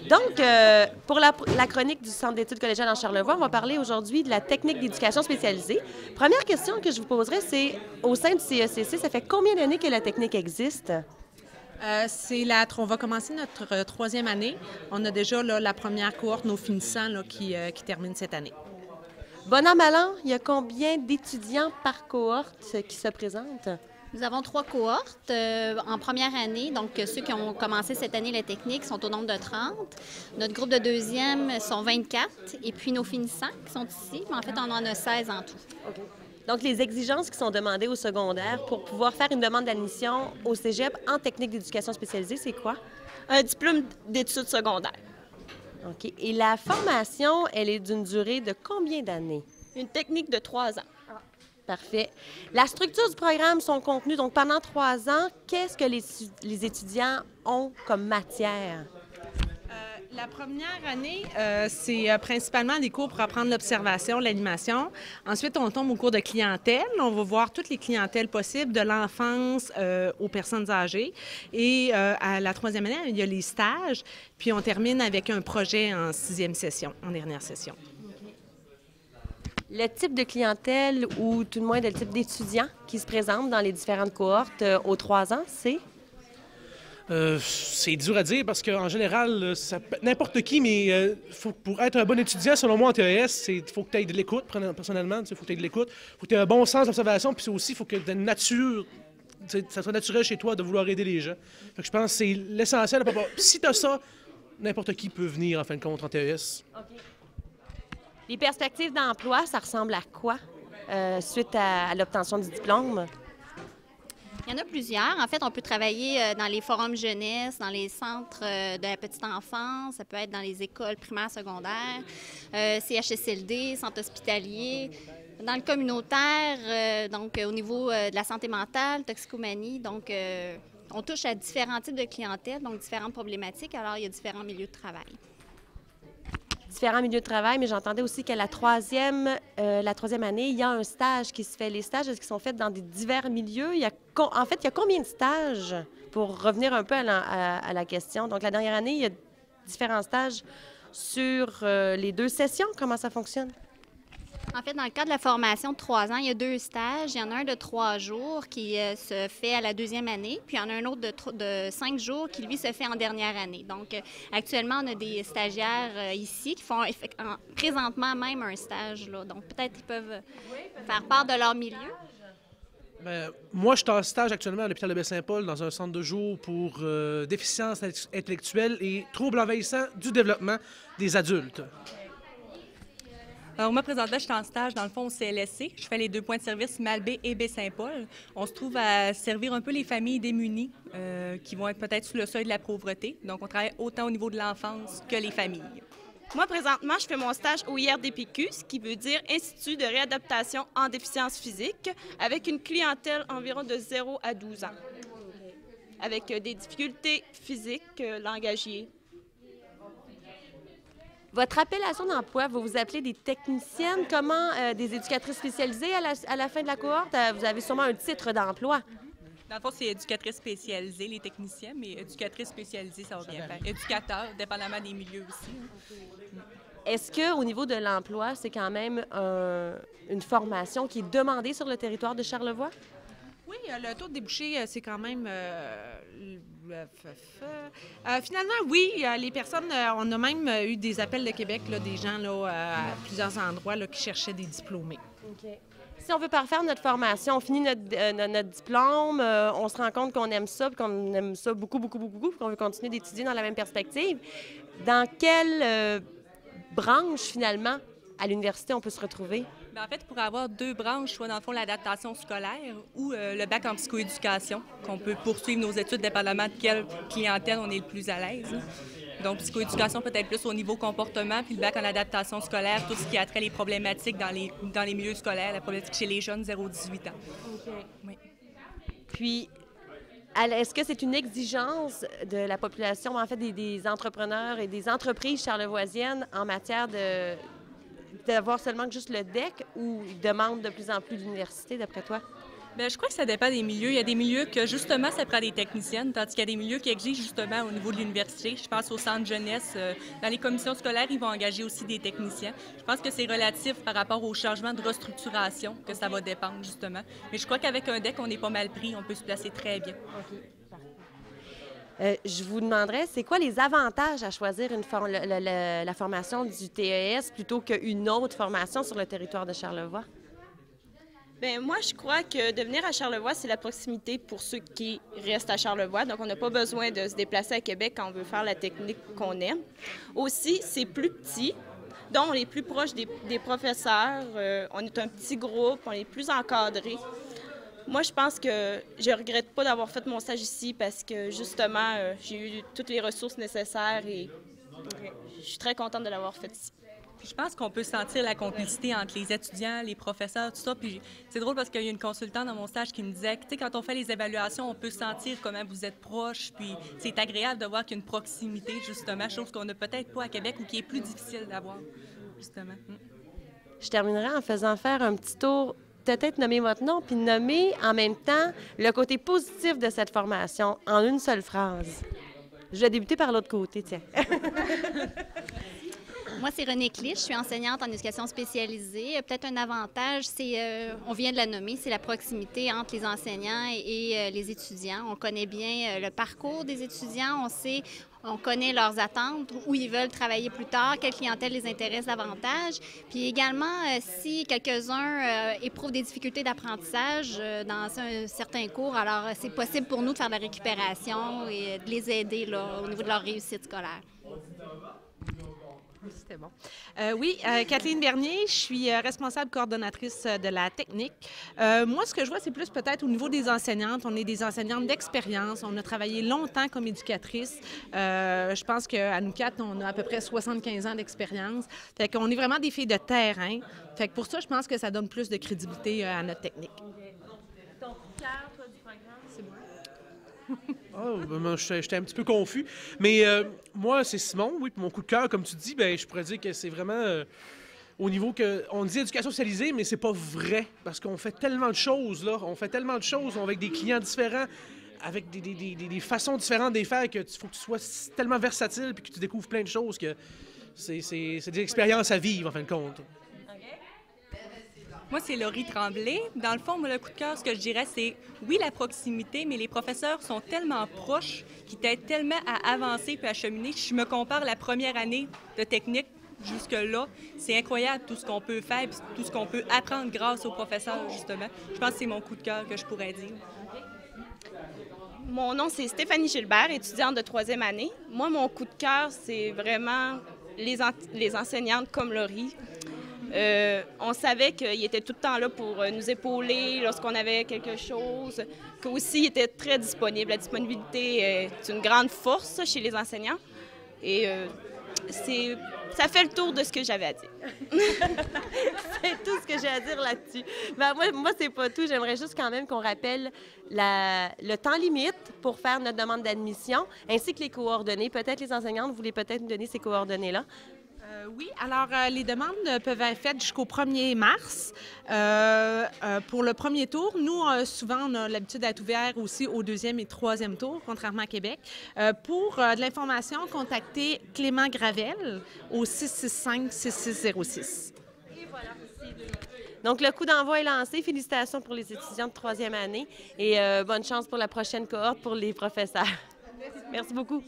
Donc, pour la chronique du Centre d'études collégiales en Charlevoix, on va parler aujourd'hui de la technique d'éducation spécialisée. Première question que je vous poserai, c'est au sein du CECC, ça fait combien d'années que la technique existe? On va commencer notre troisième année. On a déjà là, la première cohorte, nos finissants, là, qui terminent cette année. Bon an, mal an, il y a combien d'étudiants par cohorte qui se présentent? Nous avons 3 cohortes en première année. Donc, ceux qui ont commencé cette année la technique sont au nombre de 30. Notre groupe de deuxième sont 24. Et puis, nos finissants qui sont ici, en fait, on en a 16 en tout. Okay. Donc, les exigences qui sont demandées au secondaire pour pouvoir faire une demande d'admission au cégep en technique d'éducation spécialisée, c'est quoi? Un diplôme d'études secondaires. OK. Et la formation, elle est d'une durée de combien d'années? Une technique de 3 ans. Parfait. La structure du programme, son contenu, donc pendant 3 ans, qu'est-ce que les étudiants ont comme matière? La première année, c'est principalement des cours pour apprendre l'observation, l'animation. Ensuite, on tombe au cours de clientèle. On va voir toutes les clientèles possibles, de l'enfance aux personnes âgées. Et à la troisième année, il y a les stages. Puis on termine avec un projet en 6e session, en dernière session. Le type de clientèle ou tout de moins le type d'étudiants qui se présentent dans les différentes cohortes aux 3 ans, c'est? C'est dur à dire parce qu'en général, n'importe qui, mais pour être un bon étudiant, selon moi, en TES, il faut que tu aies de l'écoute, personnellement. Il faut que tu aies de l'écoute. Il faut que tu aies un bon sens d'observation. Puis aussi, il faut que tu aies une nature, ça soit naturel chez toi de vouloir aider les gens. Fait que je pense que c'est l'essentiel. Si tu as ça, n'importe qui peut venir, en fin de compte, en TES. OK. Les perspectives d'emploi, ça ressemble à quoi suite à l'obtention du diplôme? Il y en a plusieurs. En fait, on peut travailler dans les forums jeunesse, dans les centres de la petite enfance. Ça peut être dans les écoles primaires, secondaires, CHSLD, centres hospitaliers. Dans le communautaire, donc au niveau de la santé mentale, toxicomanie. Donc, on touche à différents types de clientèle, donc différentes problématiques. Alors, il y a différents milieux de travail. Différents milieux de travail, mais j'entendais aussi qu'à la troisième année, il y a un stage qui se fait. Les stages, est-ce qu'ils sont faits dans des divers milieux? En fait, il y a combien de stages? Pour revenir un peu à la question. Donc, la dernière année, il y a différents stages sur les 2 sessions. Comment ça fonctionne? En fait, dans le cadre de la formation de 3 ans, il y a 2 stages. Il y en a un de 3 jours qui se fait à la 2e année, puis il y en a un autre de 5 jours qui, lui, se fait en dernière année. Donc, actuellement, on a des stagiaires ici qui font présentement même un stage, là. Donc, peut-être qu'ils peuvent faire part de leur milieu. Bien, moi, je suis en stage actuellement à l'hôpital de Baie-Saint-Paul dans un centre de jour pour déficience intellectuelle et troubles envahissants du développement des adultes. Alors, moi, présentement, je suis en stage, dans le fond, au CLSC. Je fais les 2 points de service Malbaie et Baie-Saint-Paul. On se trouve à servir un peu les familles démunies qui vont être peut-être sous le seuil de la pauvreté. Donc, on travaille autant au niveau de l'enfance que les familles. Moi, présentement, je fais mon stage au IRDPQ, ce qui veut dire Institut de réadaptation en déficience physique, avec une clientèle environ de 0 à 12 ans, avec des difficultés physiques, langagières. Votre appellation d'emploi, vous vous appelez des techniciennes, comment des éducatrices spécialisées à la fin de la cohorte? Vous avez sûrement un titre d'emploi. Dans le fond, c'est éducatrice spécialisée, les techniciens, mais éducatrice spécialisée, ça va bien faire. Éducateur, dépendamment des milieux aussi. Est-ce qu'au niveau de l'emploi, c'est quand même une formation qui est demandée sur le territoire de Charlevoix? Oui, le taux de débouché, c'est quand même... finalement, oui, les personnes... on a même eu des appels de Québec, là, des gens là, à plusieurs endroits là, qui cherchaient des diplômés. OK. Si on veut parfaire notre formation, on finit notre diplôme, on se rend compte qu'on aime ça, puis qu'on aime ça beaucoup, beaucoup, beaucoup, beaucoup, puis qu'on veut continuer d'étudier dans la même perspective. Dans quelle branche, finalement, à l'université, on peut se retrouver? Bien, en fait, pour avoir 2 branches, soit dans le fond l'adaptation scolaire ou le bac en psychoéducation, qu'on peut poursuivre nos études dépendamment de quelle clientèle on est le plus à l'aise. Donc, psychoéducation peut-être plus au niveau comportement, puis le bac en adaptation scolaire, tout ce qui a trait les problématiques dans les milieux scolaires, la problématique chez les jeunes 0-18 ans. OK. Oui. Puis, est-ce que c'est une exigence de la population, en fait, des entrepreneurs et des entreprises charlevoisiennes en matière d'avoir seulement juste le DEC ou ils demandent de plus en plus d'universités, d'après toi? Bien, je crois que ça dépend des milieux. Il y a des milieux que, justement, ça prend des techniciennes, tandis qu'il y a des milieux qui exigent, justement, au niveau de l'université. Je pense au centre jeunesse. Dans les commissions scolaires, ils vont engager aussi des techniciens. Je pense que c'est relatif par rapport au changement de restructuration que ça va dépendre, justement. Mais je crois qu'avec un DEC, on est pas mal pris. On peut se placer très bien. Je vous demanderais, c'est quoi les avantages à choisir la formation du TES plutôt qu'une autre formation sur le territoire de Charlevoix? Bien, moi, je crois que de venir à Charlevoix, c'est la proximité pour ceux qui restent à Charlevoix. Donc, on n'a pas besoin de se déplacer à Québec quand on veut faire la technique qu'on aime. Aussi, c'est plus petit, donc on est plus proche des professeurs. On est un petit groupe, on est plus encadré. Moi, je pense que je ne regrette pas d'avoir fait mon stage ici parce que, justement, j'ai eu toutes les ressources nécessaires et je suis très contente de l'avoir fait ici. Puis je pense qu'on peut sentir la complicité entre les étudiants, les professeurs, tout ça. Puis c'est drôle parce qu'il y a une consultante dans mon stage qui me disait que, tu sais, quand on fait les évaluations, on peut sentir comment vous êtes proches. Puis c'est agréable de voir qu'il y a une proximité, justement, chose qu'on n'a peut-être pas à Québec ou qui est plus difficile d'avoir, justement. Je terminerai en faisant faire un petit tour, peut-être nommer votre nom, puis nommer en même temps le côté positif de cette formation en une seule phrase. Je vais débuter par l'autre côté, tiens. Moi, c'est Renée Clich, je suis enseignante en éducation spécialisée. Peut-être un avantage, c'est, on vient de la nommer, c'est la proximité entre les enseignants et les étudiants. On connaît bien le parcours des étudiants, on connaît leurs attentes, où ils veulent travailler plus tard, quelle clientèle les intéresse davantage. Puis également, si quelques-uns éprouvent des difficultés d'apprentissage dans un certain cours, alors c'est possible pour nous de faire de la récupération et de les aider là, au niveau de leur réussite scolaire. C'était bon. Oui, Kathleen Bernier, je suis responsable coordonnatrice de la technique. Moi, ce que je vois, c'est plus peut-être au niveau des enseignantes. On est des enseignantes d'expérience. On a travaillé longtemps comme éducatrice. Je pense qu'à nous quatre, on a à peu près 75 ans d'expérience. Fait qu'on est vraiment des filles de terrain. Fait que pour ça, je pense que ça donne plus de crédibilité à notre technique. Ton coup de cœur, toi, du programme, c'est moi? Oh, ben, j'étais un petit peu confus. Mais moi, c'est Simon, oui. Puis mon coup de cœur, comme tu dis, ben, je pourrais dire que c'est vraiment au niveau que. On dit éducation spécialisée, mais c'est pas vrai. Parce qu'on fait tellement de choses, là. On fait tellement de choses avec des clients différents, avec des façons différentes de les faire, qu'il faut que tu sois tellement versatile puis que tu découvres plein de choses que c'est des expériences à vivre, en fin de compte. Moi, c'est Laurie Tremblay. Dans le fond, moi, le coup de cœur, ce que je dirais, c'est oui, la proximité, mais les professeurs sont tellement proches qu'ils t'aident tellement à avancer puis à cheminer. Je me compare la première année de technique jusque-là. C'est incroyable tout ce qu'on peut faire et tout ce qu'on peut apprendre grâce aux professeurs, justement. Je pense que c'est mon coup de cœur que je pourrais dire. Mon nom, c'est Stéphanie Gilbert, étudiante de 3e année. Moi, mon coup de cœur, c'est vraiment les enseignantes comme Laurie. On savait qu'il était tout le temps là pour nous épauler lorsqu'on avait quelque chose, qu'aussi il était très disponible. La disponibilité est une grande force chez les enseignants et ça fait le tour de ce que j'avais à dire. C'est tout ce que j'ai à dire là-dessus. Ben, moi c'est pas tout. J'aimerais juste quand même qu'on rappelle le temps limite pour faire notre demande d'admission, ainsi que les coordonnées. Peut-être les enseignantes, vous voulez peut-être nous donner ces coordonnées-là. Oui, alors les demandes peuvent être faites jusqu'au 1er mars. Pour le premier tour, nous, souvent, on a l'habitude d'être ouvert aussi au 2e et 3e tour, contrairement à Québec. Pour de l'information, contactez Clément Gravel au 665-6606. Et voilà. Donc, le coup d'envoi est lancé. Félicitations pour les étudiants de 3e année et bonne chance pour la prochaine cohorte pour les professeurs. Merci beaucoup.